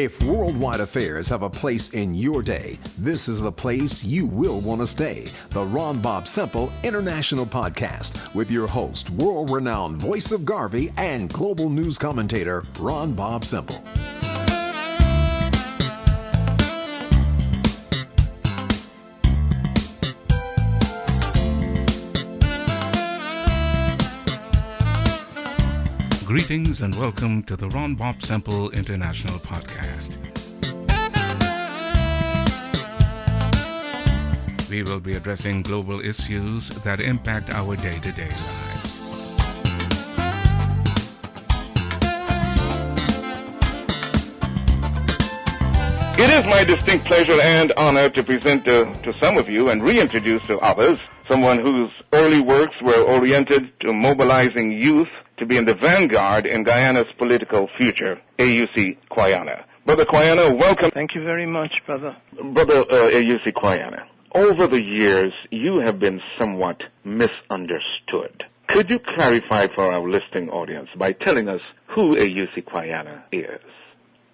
If worldwide affairs have a place in your day, this is the place you will want to stay. The Ron Bobb-Semple International Podcast with your host, world-renowned voice of Garvey and global news commentator, Ron Bobb-Semple. Greetings and welcome to the Ron Bobb-Semple International Podcast. We will be addressing global issues that impact our day-to-day lives. It is my distinct pleasure and honor to present to some of you and reintroduce to others someone whose early works were oriented to mobilizing youth to be in the vanguard in Guyana's political future, Eusi Kwayana. Brother Kwayana, welcome. Thank you very much, brother. Brother Eusi Kwayana, over the years, you have been somewhat misunderstood. Could you clarify for our listening audience by telling us who Eusi Kwayana is?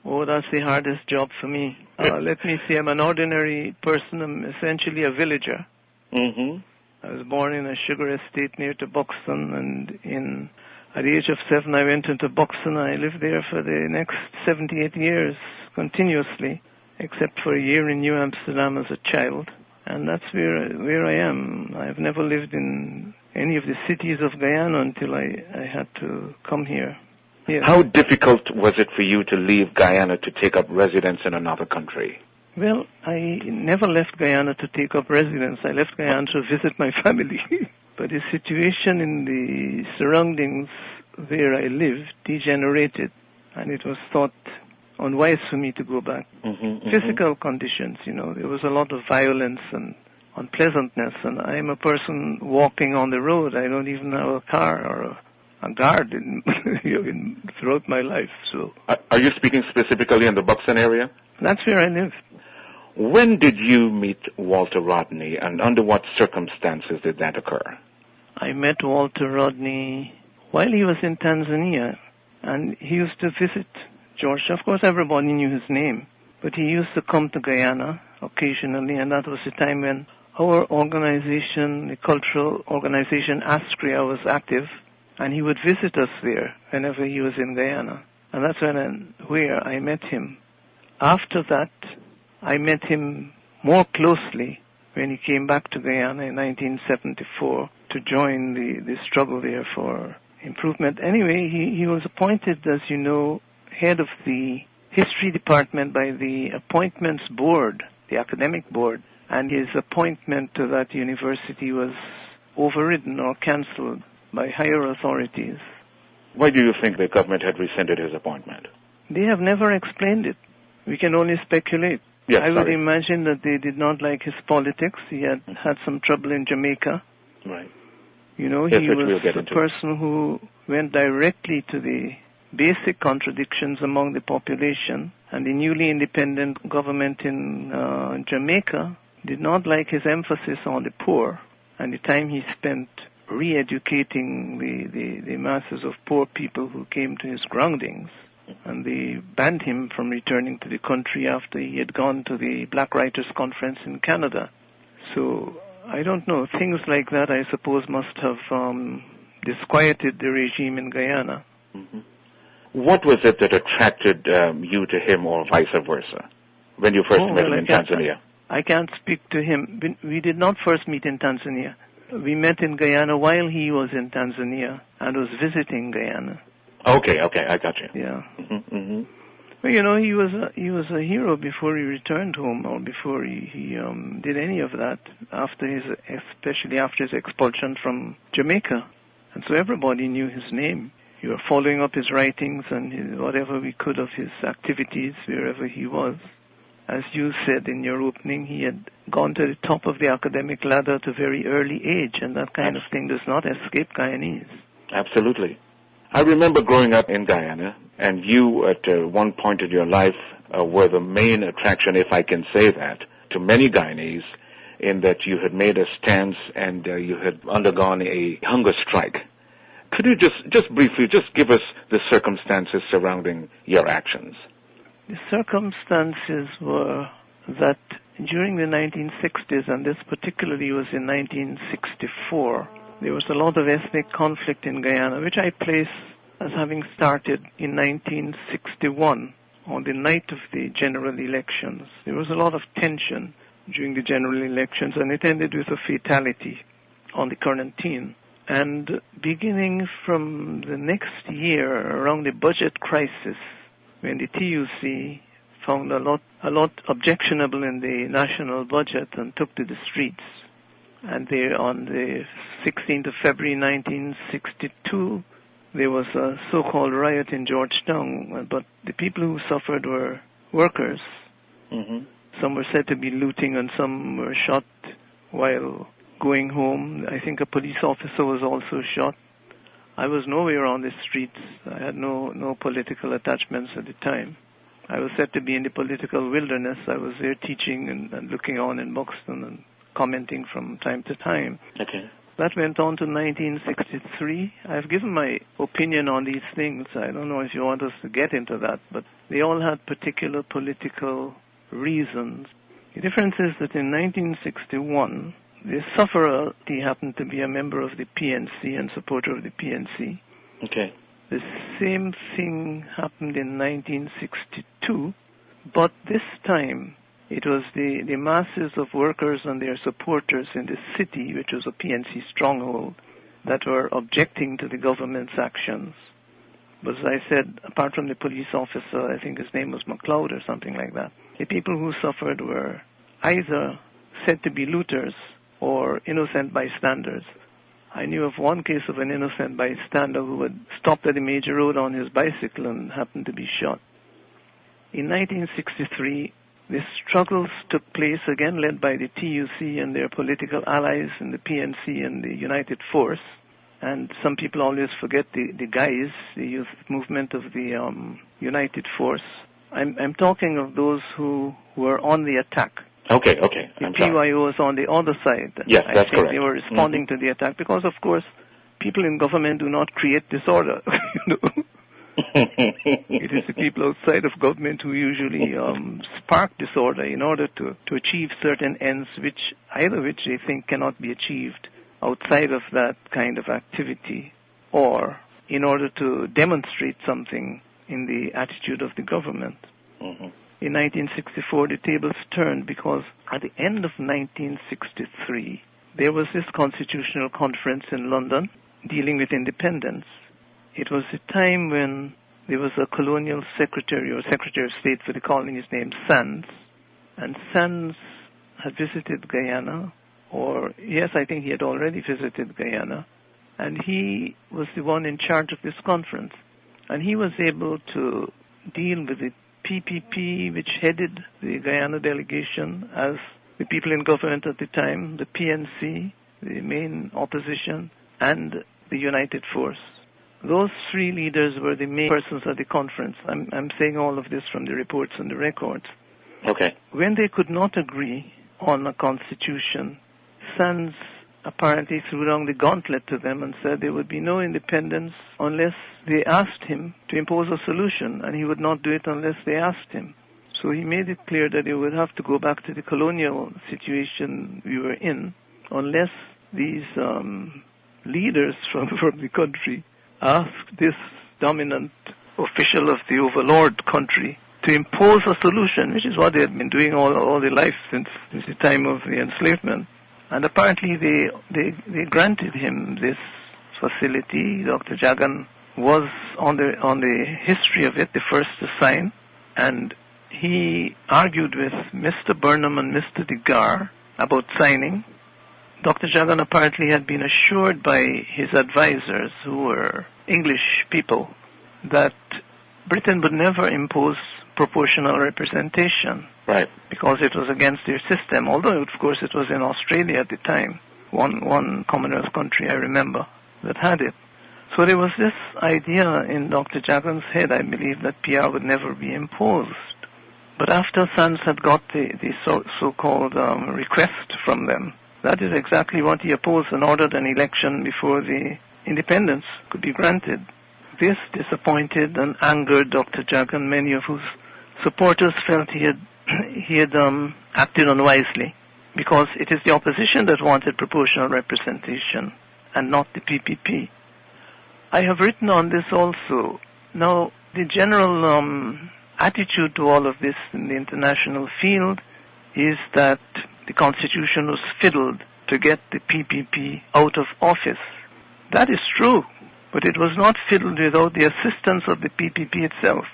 Oh, that's the hardest job for me. Let me see, I'm an ordinary person. I'm essentially a villager. Mm-hmm. I was born in a sugar estate near to Buxton, and at the age of 7, I went into Buxton. I lived there for the next 78 years continuously, except for a year in New Amsterdam as a child. And that's where I am. I've never lived in any of the cities of Guyana until I had to come here. Yes. How difficult was it for you to leave Guyana to take up residence in another country? Well, I never left Guyana to take up residence. I left Guyana to visit my family. But the situation in the surroundings where I lived degenerated, and it was thought unwise for me to go back. Physical conditions, there was a lot of violence and unpleasantness, and I'm a person walking on the road. I don't even have a car or a guard throughout my life. So, are you speaking specifically in the Buxton area? That's where I live. When did you meet Walter Rodney, and under what circumstances did that occur? I met Walter Rodney while he was in Tanzania, and he used to visit Georgia. Of course, everybody knew his name, but he used to come to Guyana occasionally, and that was the time when our organization, the cultural organization ASCRIA, was active, and he would visit us there whenever he was in Guyana. And that's where I met him. After that, I met him more closely when he came back to Guyana in 1974 to join the struggle there for improvement. Anyway, he was appointed, as you know, head of the history department by the appointments board, the academic board, and his appointment to that university was overridden or cancelled by higher authorities. Why do you think the government had rescinded his appointment? They have never explained it. We can only speculate. Yes, I would imagine that they did not like his politics. He had some trouble in Jamaica. Right. He was a person who went directly to the basic contradictions among the population, and the newly independent government in Jamaica did not like his emphasis on the poor and the time he spent re-educating the masses of poor people who came to his groundings. And they banned him from returning to the country after he had gone to the Black Writers' Conference in Canada. So, I don't know. Things like that, I suppose, must have disquieted the regime in Guyana. Mm-hmm. What was it that attracted you to him, or vice versa, when you first met him in Tanzania? I can't speak to him. We did not first meet in Tanzania. We met in Guyana while he was in Tanzania and was visiting Guyana. Okay, I got you. Yeah. Mm-hmm. Well, he was a hero before he returned home, or before he did any of that, especially after his expulsion from Jamaica. And so everybody knew his name. You were following up his writings and whatever we could of his activities wherever he was. As you said in your opening, he had gone to the top of the academic ladder at a very early age, and that kind of thing does not escape Guyanese. Absolutely. I remember growing up in Guyana, and you at one point in your life were the main attraction, if I can say that, to many Guyanese, in that you had made a stance and you had undergone a hunger strike. Could you just briefly give us the circumstances surrounding your actions? The circumstances were that during the 1960s, and this particularly was in 1964, there was a lot of ethnic conflict in Guyana, which I place as having started in 1961, on the night of the general elections. There was a lot of tension during the general elections, and it ended with a fatality on the quarantine. And beginning from the next year, around the budget crisis, when the TUC found a lot objectionable in the national budget and took to the streets. And there, on the 16th of February 1962, there was a so-called riot in Jonestown, but the people who suffered were workers. Mm-hmm. Some were said to be looting and some were shot while going home. I think a police officer was also shot. I was nowhere on the streets. I had no political attachments at the time. I was said to be in the political wilderness. I was there teaching and looking on in Buxton and commenting from time to time. Okay. That went on to 1963. I've given my opinion on these things. I don't know if you want us to get into that, but they all had particular political reasons. The difference is that in 1961, the sufferer, he happened to be a member of the PNC and supporter of the PNC. Okay. The same thing happened in 1962, but this time it was the masses of workers and their supporters in the city, which was a PNC stronghold, that were objecting to the government's actions. But as I said, apart from the police officer, I think his name was McLeod or something like that, the people who suffered were either said to be looters or innocent bystanders. I knew of one case of an innocent bystander who had stopped at a major road on his bicycle and happened to be shot. In 1963, the struggles took place, again led by the TUC and their political allies in the PNC and the United Force. And some people always forget the guys, the youth movement of the United Force. I'm talking of those who were on the attack. Okay. The PYO was on the other side. Yes, that's correct. I think they were responding to the attack because, of course, people in government do not create disorder. It is the people outside of government who usually spark disorder in order to achieve certain ends, which they think cannot be achieved outside of that kind of activity, or in order to demonstrate something in the attitude of the government. Mm-hmm. In 1964, the tables turned because at the end of 1963, there was this constitutional conference in London dealing with independence. It was a time when there was a colonial secretary or secretary of state for the colonies named Sands, and Sands had visited Guyana, I think he had already visited Guyana, and he was the one in charge of this conference. And he was able to deal with the PPP, which headed the Guyana delegation, as the people in government at the time, the PNC, the main opposition, and the United Force. Those three leaders were the main persons at the conference. I'm saying all of this from the reports and the records. Okay. When they could not agree on a constitution, Sands apparently threw down the gauntlet to them and said there would be no independence unless they asked him to impose a solution, and he would not do it unless they asked him. So he made it clear that they would have to go back to the colonial situation we were in unless these leaders from the country asked this dominant official of the overlord country to impose a solution, which is what they had been doing all their life since the time of the enslavement. And apparently they granted him this facility. Dr. Jagan was on the history of it, the first to sign, and he argued with Mr. Burnham and Mr. Degar about signing. Dr. Jagan apparently had been assured by his advisors, who were English people, that Britain would never impose proportional representation. Right. Because it was against their system, although, of course, it was in Australia at the time, one Commonwealth country, I remember, that had it. So there was this idea in Dr. Jagan's head, I believe, that PR would never be imposed. But after Sands had got the so-called request from them, that is exactly what he opposed and ordered an election before the independence could be granted. This disappointed and angered Dr. Jagan, many of whose supporters felt he had acted unwisely, because it is the opposition that wanted proportional representation and not the PPP. I have written on this also. Now, the general attitude to all of this in the international field is that the Constitution was fiddled to get the PPP out of office. That is true, but it was not fiddled without the assistance of the PPP itself.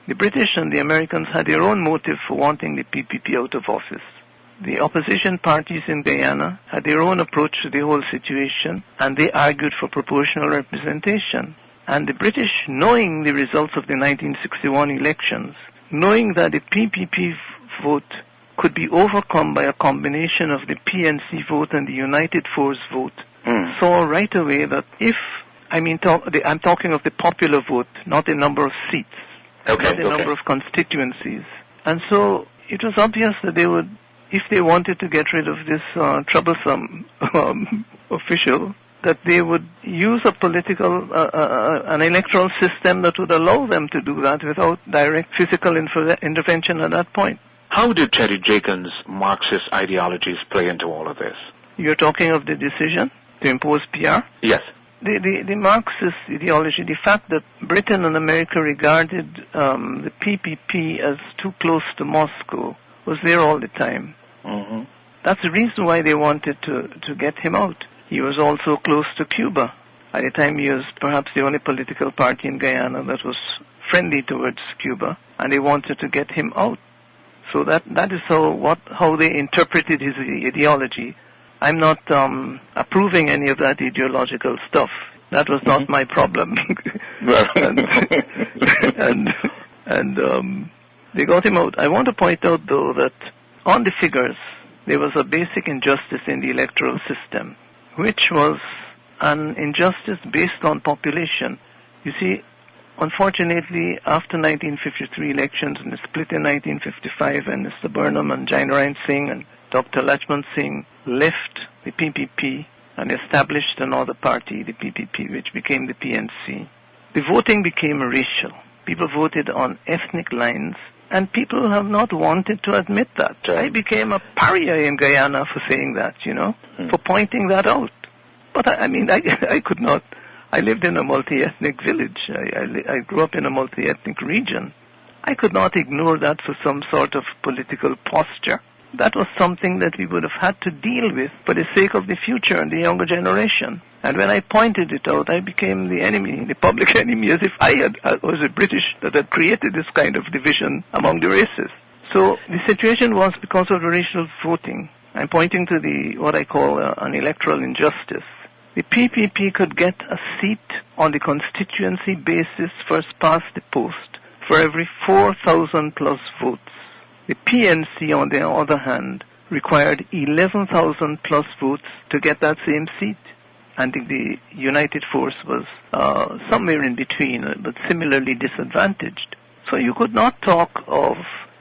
The British and the Americans had their own motive for wanting the PPP out of office. The opposition parties in Guyana had their own approach to the whole situation, and they argued for proportional representation. And the British, knowing the results of the 1961 elections, knowing that the PPP vote could be overcome by a combination of the PNC vote and the United Force vote, saw right away that I'm talking of the popular vote, not the number of seats, not the number of constituencies. And so it was obvious that they would, if they wanted to get rid of this troublesome official, that they would use a political, an electoral system that would allow them to do that without direct physical intervention at that point. How did Teddy Jaken's Marxist ideologies play into all of this? You're talking of the decision to impose PR? Yes. The Marxist ideology, the fact that Britain and America regarded the PPP as too close to Moscow, was there all the time. Mm-hmm. That's the reason why they wanted to get him out. He was also close to Cuba. At the time, he was perhaps the only political party in Guyana that was friendly towards Cuba, and they wanted to get him out. So that is how they interpreted his ideology. I'm not approving any of that ideological stuff. That was not my problem. and they got him out. I want to point out, though, that on the figures, there was a basic injustice in the electoral system, which was an injustice based on population. You see, unfortunately, after 1953 elections and the split in 1955, and Mr. Burnham and Jainarayan Singh and Dr. Lachman Singh left the PPP and established another party, the PPP, which became the PNC. The voting became racial. People voted on ethnic lines, and people have not wanted to admit that. I became a pariah in Guyana for saying that, for pointing that out. But I could not. I lived in a multi-ethnic village. I grew up in a multi-ethnic region. I could not ignore that for some sort of political posture. That was something that we would have had to deal with for the sake of the future and the younger generation. And when I pointed it out, I became the enemy, the public enemy, as if I was a British that had created this kind of division among the races. So the situation was because of the racial voting. I'm pointing to what I call an electoral injustice. The PPP could get a seat on the constituency basis first past the post for every 4,000 plus votes. The PNC, on the other hand, required 11,000 plus votes to get that same seat. And the United Force was somewhere in between, but similarly disadvantaged. So you could not talk of,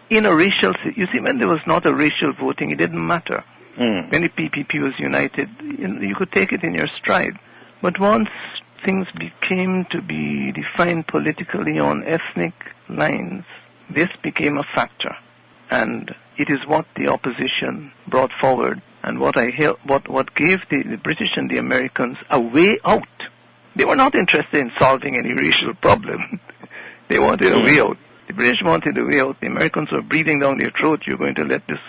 in a racial, you see, when there was not a racial voting, it didn't matter. When the PPP was united, you could take it in your stride. But once things became to be defined politically on ethnic lines, this became a factor. And it is what the opposition brought forward, and what gave the British and the Americans a way out. They were not interested in solving any racial problem. They wanted a way out. The British wanted a way out. The Americans were breathing down their throat. You're going to let this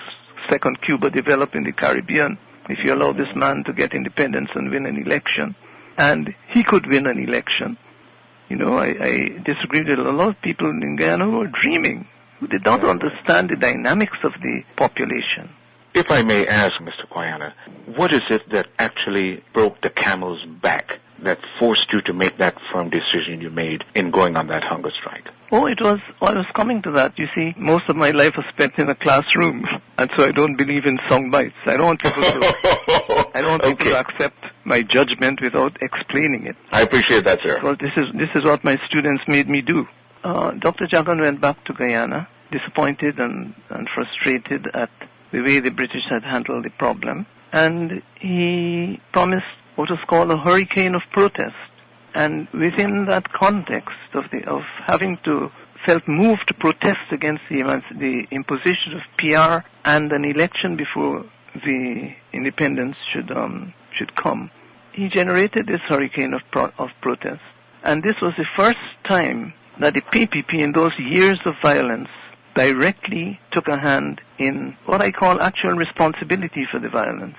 second Cuba develop in the Caribbean if you allow this man to get independence and win an election. And he could win an election. I disagreed with a lot of people in Guyana who were dreaming, who did not understand the dynamics of the population. If I may ask, Mr. Kwayana, what is it that actually broke the camel's back that forced you to make that firm decision you made in going on that hunger strike? I was coming to that. You see, most of my life was spent in a classroom, and so I don't believe in song bites. I don't want people to accept my judgment without explaining it. I appreciate that, sir. Well, this is what my students made me do. Dr. Jagan went back to Guyana, disappointed and frustrated at the way the British had handled the problem, and he promised what was called a hurricane of protest. And within that context of having to felt moved to protest against the imposition of PR and an election before the independence should come. He generated this hurricane of protest. And this was the first time that the PPP, in those years of violence, directly took a hand in what I call actual responsibility for the violence.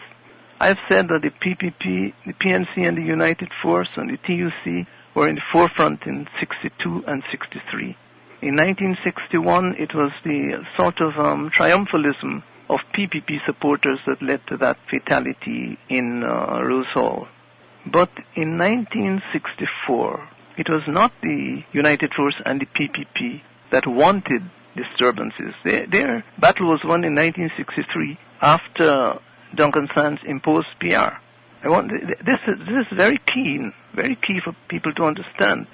I've said that the PPP, the PNC and the United Force and the TUC were in the forefront in 62 and 63. In 1961, it was the sort of triumphalism of PPP supporters that led to that fatality in Rose Hall. But in 1964, it was not the United Force and the PPP that wanted disturbances. Their battle was won in 1963 after Duncan Sands imposed PR. This is very key for people to understand.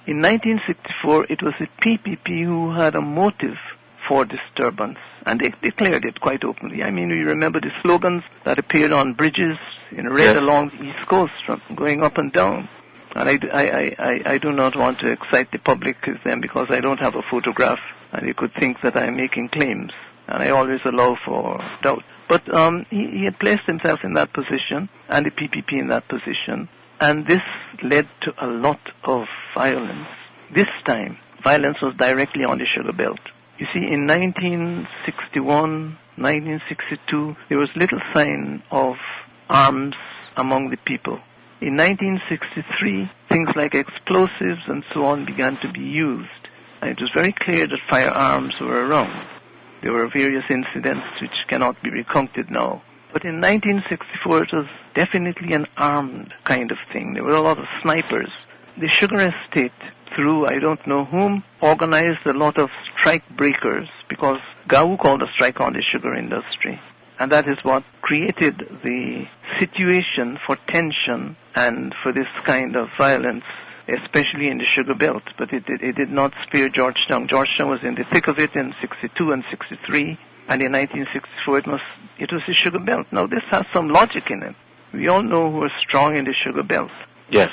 In 1964, it was the PPP who had a motive for disturbance, and they declared it quite openly. I mean, you remember the slogans that appeared on bridges in red along the East Coast, from going up and down. And I do not want to excite the public with them because I don't have a photograph, and you could think that I'm making claims, and I always allow for doubt. But he had placed himself in that position, and the PPP in that position, and this led to a lot of violence. This time, violence was directly on the sugar belt. You see, in 1961, 1962, there was little sign of arms among the people. In 1963, things like explosives and so on began to be used. And it was very clear that firearms were around. There were various incidents which cannot be recounted now. But in 1964, it was definitely an armed kind of thing. There were a lot of snipers. The sugar estate, through I don't know whom, organized a lot of strike breakers because GAU called a strike on the sugar industry. And that is what created the situation for tension and for this kind of violence, especially in the sugar belt. But it did not spare Georgetown. Georgetown was in the thick of it in 62 and 63. And in 1964, it was the sugar belt. Now, this has some logic in it. We all know who are strong in the sugar belt. Yes.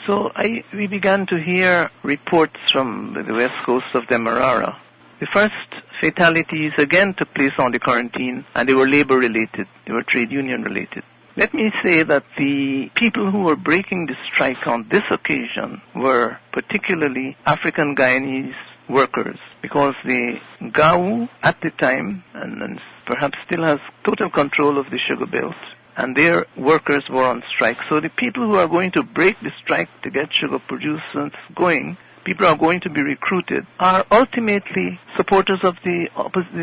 So we began to hear reports from the west coast of Demerara. The first fatalities again took place on the quarantine, and they were labor-related. They were trade union-related. Let me say that the people who were breaking the strike on this occasion were particularly African Guyanese workers, because the GAU at the time, and perhaps still has total control of the sugar belt, and their workers were on strike. So the people who are going to break the strike to get sugar producers going, people who are going to be recruited, are ultimately supporters of the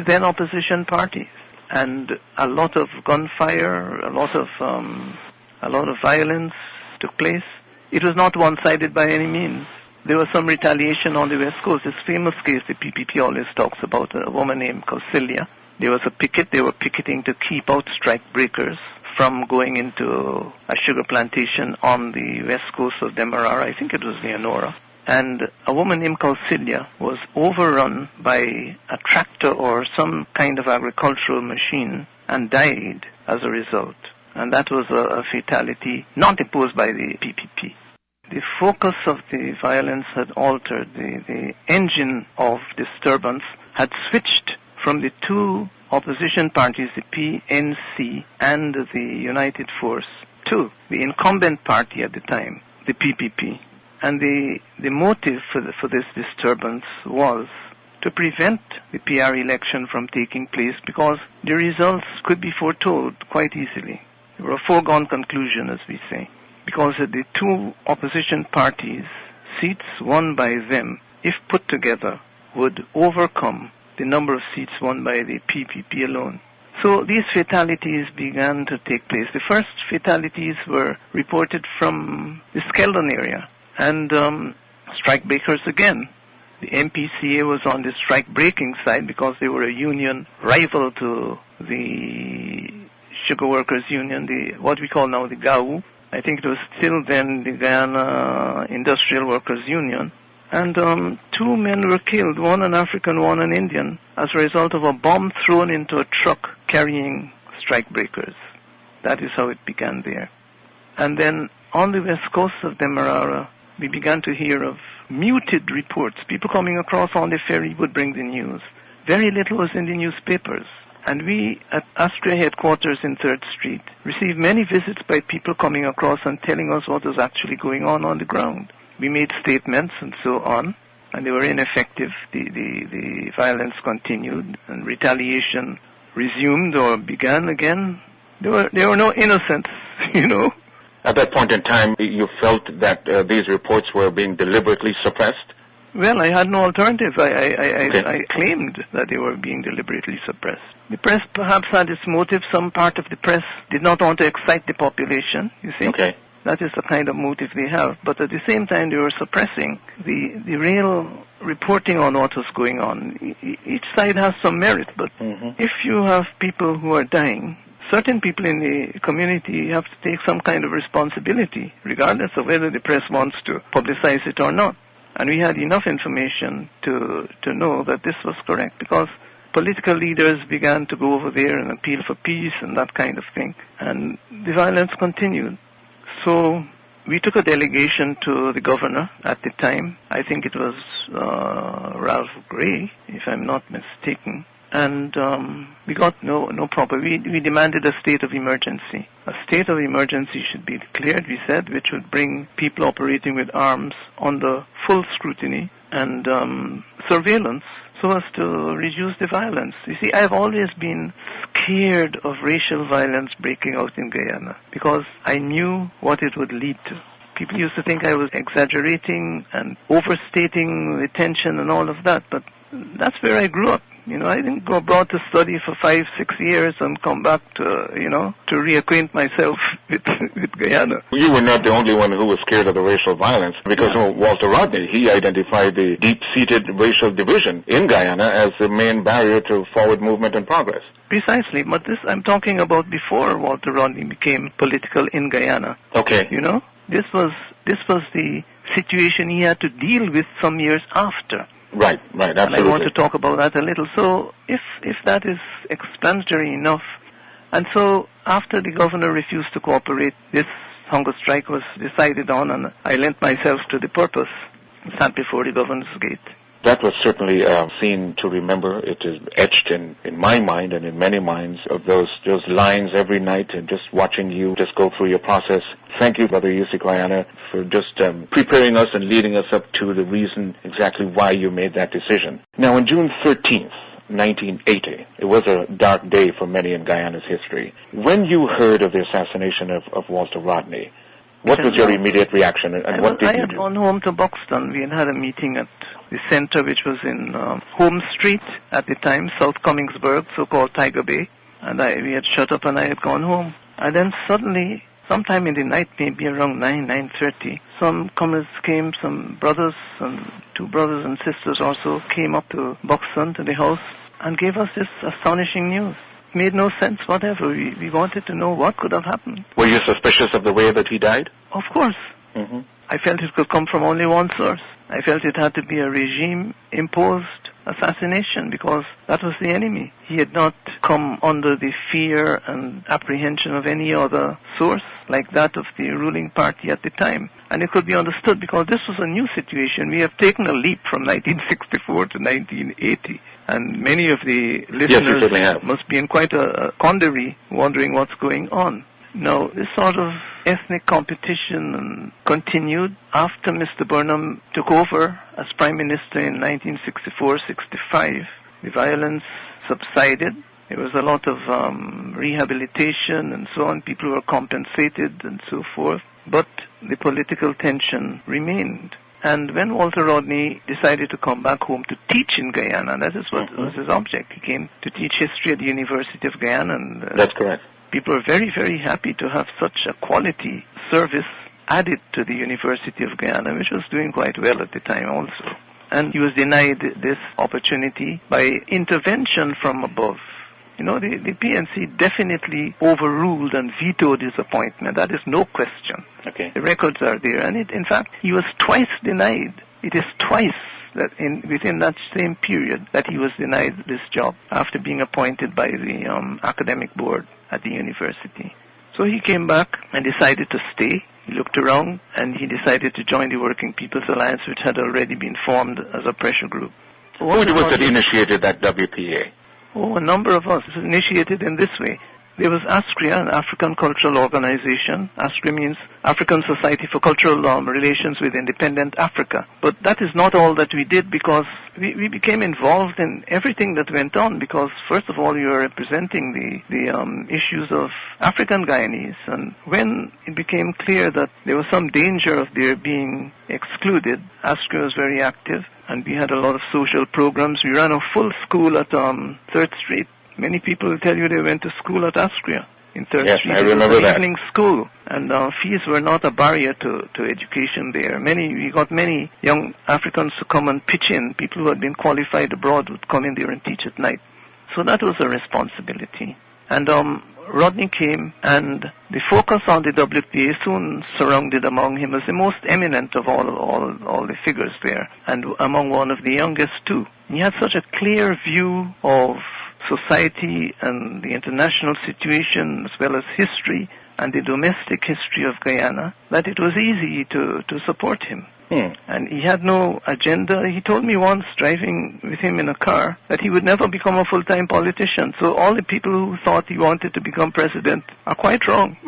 then opposition parties. And a lot of gunfire, a lot of violence took place. It was not one-sided by any means. There was some retaliation on the West Coast. This famous case the PPP always talks about, a woman named Kausilya. There was a picket. They were picketing to keep out strike breakers from going into a sugar plantation on the west coast of Demerara. I think it was Leonora. And a woman named Kausilya was overrun by a tractor or some kind of agricultural machine and died as a result. And that was a fatality not imposed by the PPP. The focus of the violence had altered. The engine of disturbance had switched from the two opposition parties, the PNC and the United Force, to the incumbent party at the time, the PPP. And the motive for this disturbance was to prevent the PR election from taking place because the results could be foretold quite easily. They were a foregone conclusion, as we say, because the two opposition parties, seats won by them, if put together, would overcome the number of seats won by the PPP alone. So these fatalities began to take place. The first fatalities were reported from the Skeldon area. And strike breakers again. The MPCA was on the strike breaking side because they were a union rival to the Sugar Workers Union, what we call now the GAU. I think it was still then the Guyana Industrial Workers Union. And two men were killed, one an African, one an Indian, as a result of a bomb thrown into a truck carrying strike breakers. That is how it began there. And then on the west coast of Demerara, we began to hear of muted reports. People coming across on the ferry would bring the news. Very little was in the newspapers. And we at ASCRIA headquarters in 3rd Street received many visits by people coming across and telling us what was actually going on the ground. We made statements and so on, and they were ineffective. The violence continued, and retaliation resumed or began again. There were no innocents, you know. At that point in time, you felt that these reports were being deliberately suppressed? Well, I had no alternative. I claimed that they were being deliberately suppressed. The press perhaps had its motive. Some part of the press did not want to excite the population, you see. Okay. That is the kind of motive they have. But at the same time, they were suppressing the real reporting on what was going on. Each side has some merit, but if you have people who are dying, certain people in the community have to take some kind of responsibility, regardless of whether the press wants to publicize it or not. And we had enough information to know that this was correct, because political leaders began to go over there and appeal for peace and that kind of thing. And the violence continued. So we took a delegation to the governor at the time. I think it was Ralph Gray, if I'm not mistaken. And we got no proper. We demanded a state of emergency. A state of emergency should be declared, we said, which would bring people operating with arms under full scrutiny and surveillance so as to reduce the violence. You see, I've always been scared of racial violence breaking out in Guyana because I knew what it would lead to. People used to think I was exaggerating and overstating the tension and all of that, but that's where I grew up. You know, I didn't go abroad to study for 5-6 years and come back to reacquaint myself with Guyana. You were not the only one who was scared of the racial violence, because Walter Rodney, he identified the deep-seated racial division in Guyana as the main barrier to forward movement and progress. Precisely, but this I'm talking about before Walter Rodney became political in Guyana. Okay. You know, this was the situation he had to deal with some years after. Right, absolutely. And I want to talk about that a little. So if that is explanatory enough, and so after the governor refused to cooperate, this hunger strike was decided on, and I lent myself to the purpose, sat before the governor's gate. That was certainly a scene to remember. It is etched in my mind and in many minds of those lines every night, and just watching you just go through your process. Thank you, Brother Eusi Kwayana, for just preparing us and leading us up to the reason exactly why you made that decision. Now, on June 13th, 1980, it was a dark day for many in Guyana's history. When you heard of the assassination of Walter Rodney, what was your immediate reaction, and what did you do? I had gone home to Boxton. We had a meeting at the center, which was in Home Street at the time, South Commingsburg, so-called Tiger Bay. And we had shut up and I had gone home. And then suddenly, sometime in the night, maybe around 9:30, some comrades came, some brothers, and 2 brothers and sisters also came up to Boxton, to the house, and gave us this astonishing news. It made no sense whatever. We wanted to know what could have happened. Were you suspicious of the way that he died? Of course. Mm-hmm. I felt it could come from only one source. I felt it had to be a regime-imposed assassination, because that was the enemy. He had not come under the fear and apprehension of any other source like that of the ruling party at the time. And it could be understood because this was a new situation. We have taken a leap from 1964 to 1980. And many of the listeners must be in quite a quandary, wondering what's going on. Now, this sort of ethnic competition continued after Mr. Burnham took over as Prime Minister in 1964-65. The violence subsided. There was a lot of rehabilitation and so on. People were compensated and so forth. But the political tension remained. And when Walter Rodney decided to come back home to teach in Guyana, that is what was his object. He came to teach history at the University of Guyana. And, that's correct. People were very, very happy to have such a quality service added to the University of Guyana, which was doing quite well at the time also. And he was denied this opportunity by intervention from above. You know, the PNC definitely overruled and vetoed his appointment. That is no question. Okay. The records are there. And in fact, he was twice denied. It is twice that within that same period that he was denied this job after being appointed by the academic board at the university. So he came back and decided to stay. He looked around and he decided to join the Working People's Alliance, which had already been formed as a pressure group. Who was that initiated that WPA? Oh, a number of us. It was initiated in this way. There was ASCRIA, an African cultural organization. ASCRIA means African Society for Cultural Relations with Independent Africa. But that is not all that we did, because we became involved in everything that went on, because first of all you are representing the issues of African Guyanese, and when it became clear that there was some danger of their being excluded, ASCRIA was very active, and we had a lot of social programs. We ran a full school at 3rd Street. Many people will tell you they went to school at ASCRIA in 3rd yes, Street. I remember that. Evening school, and fees were not a barrier to education there. We got many young Africans to come and pitch in. People who had been qualified abroad would come in there and teach at night. So that was a responsibility. And Rodney came, and the focus on the WPA soon surrounded among him as the most eminent of all the figures there, and among one of the youngest too. He had such a clear view of society and the international situation, as well as history and the domestic history of Guyana, that it was easy to support him. And he had no agenda. He told me once, driving with him in a car, that he would never become a full-time politician. So all the people who thought he wanted to become president are quite wrong.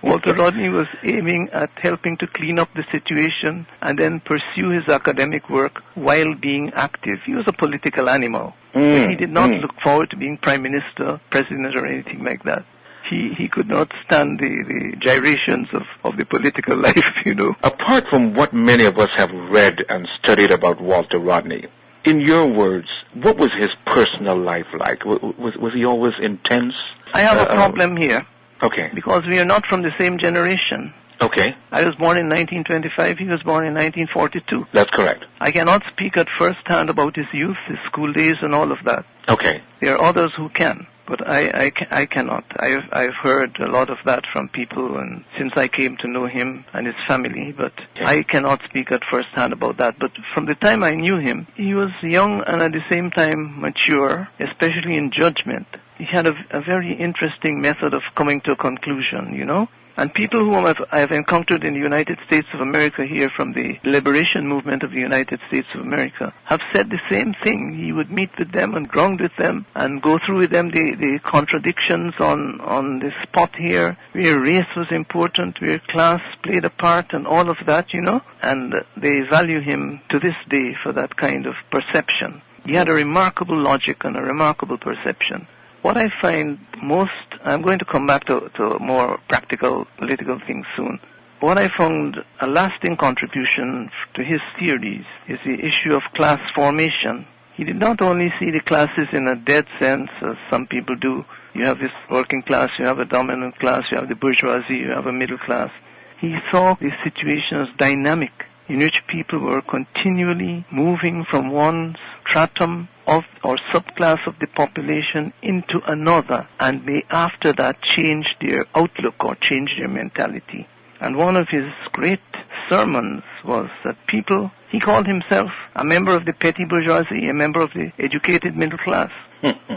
Walter Rodney was aiming at helping to clean up the situation and then pursue his academic work while being active. He was a political animal. But he did not look forward to being prime minister, president, or anything like that. He could not stand the gyrations of the political life, you know. Apart from what many of us have read and studied about Walter Rodney, in your words, what was his personal life like? Was he always intense? I have a problem here. Okay. Because we are not from the same generation. Okay. I was born in 1925. He was born in 1942. That's correct. I cannot speak at first hand about his youth, his school days, and all of that. Okay. There are others who can, but I cannot. I've heard a lot of that from people, and since I came to know him and his family, but I cannot speak at first hand about that. But from the time I knew him, he was young and at the same time mature, especially in judgment. He had a very interesting method of coming to a conclusion, you know. And people whom I have encountered in the United States of America here from the liberation movement of the United States of America have said the same thing. He would meet with them and ground with them and go through with them the contradictions on the spot here, where race was important, where class played a part and all of that, you know. And they value him to this day for that kind of perception. He had a remarkable logic and a remarkable perception. What I find most, I'm going to come back to more practical political things soon. What I found a lasting contribution to his theories is the issue of class formation. He did not only see the classes in a dead sense, as some people do. You have this working class, you have a dominant class, you have the bourgeoisie, you have a middle class. He saw the situation as dynamic, in which people were continually moving from one stratum of or subclass of the population into another, and may after that change their outlook or change their mentality. And one of his great sermons was that people, he called himself a member of the petty bourgeoisie, a member of the educated middle class.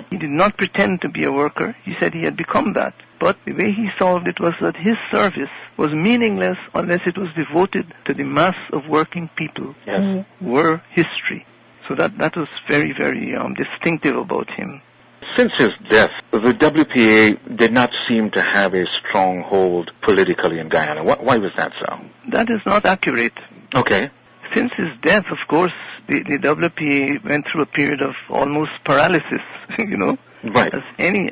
He did not pretend to be a worker. He said he had become that. But the way he solved it was that his service was meaningless unless it was devoted to the mass of working people who were history. So that was very, very distinctive about him. Since his death, the WPA did not seem to have a strong hold politically in Guyana. Why was that so? That is not accurate. Okay. Since his death, of course, the WPA went through a period of almost paralysis, you know. Right. As any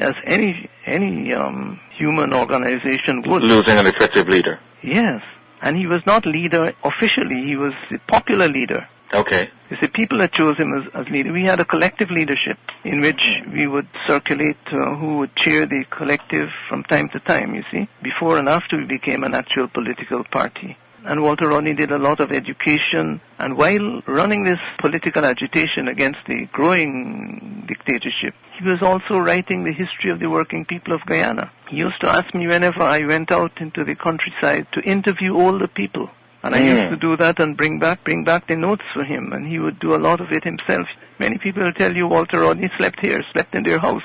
human organization would. Losing an effective leader. Yes. And he was not leader officially. He was the popular leader. Okay. It's the people that chose him as leader. We had a collective leadership in which we would circulate who would chair the collective from time to time, you see, before and after we became an actual political party. And Walter Rodney did a lot of education, and while running this political agitation against the growing dictatorship, he was also writing the history of the working people of Guyana. He used to ask me whenever I went out into the countryside to interview older people And I used to do that and bring back the notes for him, and he would do a lot of it himself. Many people will tell you Walter Rodney slept in their house,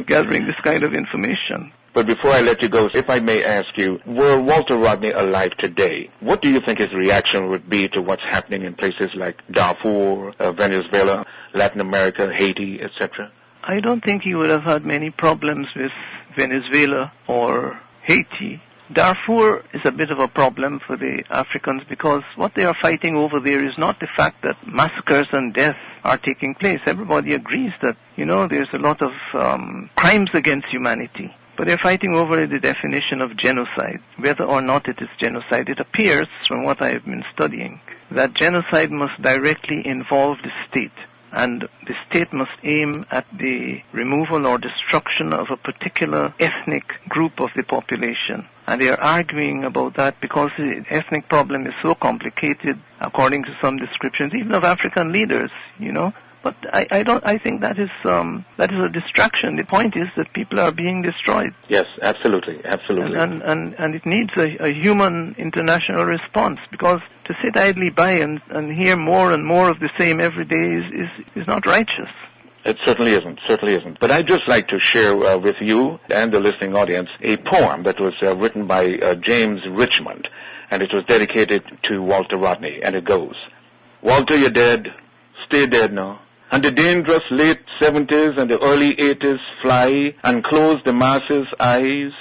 gathering this kind of information. But before I let you go, if I may ask you, were Walter Rodney alive today, what do you think his reaction would be to what's happening in places like Darfur, Venezuela, Latin America, Haiti, etc.? I don't think he would have had many problems with Venezuela or Haiti. Darfur is a bit of a problem for the Africans because what they are fighting over there is not the fact that massacres and deaths are taking place. Everybody agrees that, there's a lot of crimes against humanity. But they're fighting over the definition of genocide, whether or not it is genocide. It appears, from what I have been studying, that genocide must directly involve the state. And the state must aim at the removal or destruction of a particular ethnic group of the population. And they are arguing about that because the ethnic problem is so complicated, according to some descriptions, even of African leaders, But I think that is a distraction. The point is that people are being destroyed. Yes, absolutely. And it needs a human international response, because to sit idly by and hear more and more of the same every day is not righteous. It certainly isn't. But I'd just like to share with you and the listening audience a poem that was written by James Richmond, and it was dedicated to Walter Rodney, and it goes, Walter, you're dead. Stay dead now. And the dangerous late 70s and the early 80s fly and close the masses' eyes.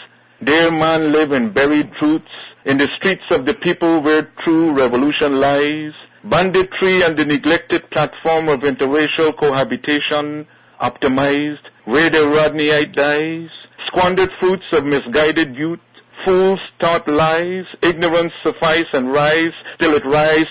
Dear man, live in buried truths in the streets of the people where true revolution lies. Banditry and the neglected platform of interracial cohabitation optimized where the Rodneyite dies. Squandered fruits of misguided youth. Fools taught lies. Ignorance suffice and rise till it rise.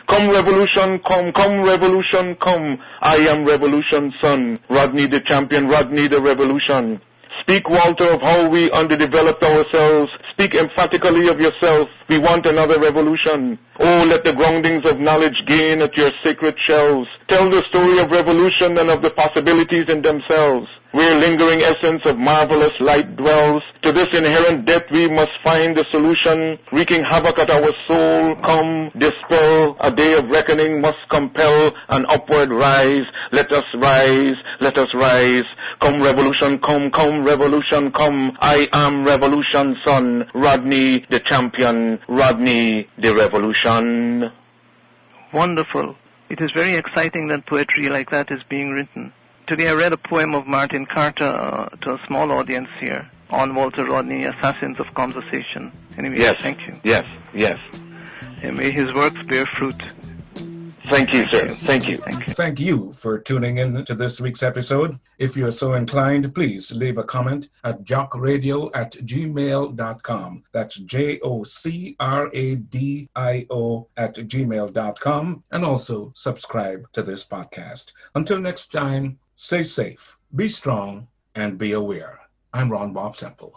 Come revolution, come revolution, come. I am revolution son. Rodney the champion, Rodney the revolution. Speak, Walter, of how we underdeveloped ourselves. Speak emphatically of yourself. We want another revolution. Oh, let the groundings of knowledge gain at your sacred shelves. Tell the story of revolution and of the possibilities in themselves. Where lingering essence of marvelous light dwells. To this inherent death we must find the solution. Wreaking havoc at our soul, come, dispel. A day of reckoning must compel an upward rise. Let us rise, let us rise. Come revolution, come revolution, come. I am revolution son. Rodney the champion, Rodney the revolution. Wonderful. It is very exciting that poetry like that is being written. Today I read a poem of Martin Carter to a small audience here on Walter Rodney, Assassins of Conversation. Anyway, yes. Thank you. Yes. And may his works bear fruit. Thank you, sir. Thank you. Thank you for tuning in to this week's episode. If you're so inclined, please leave a comment at jockradio@gmail.com. That's JOCRADIO@gmail.com. And also subscribe to this podcast. Until next time, stay safe, be strong, and be aware. I'm Ron Bobb-Semple.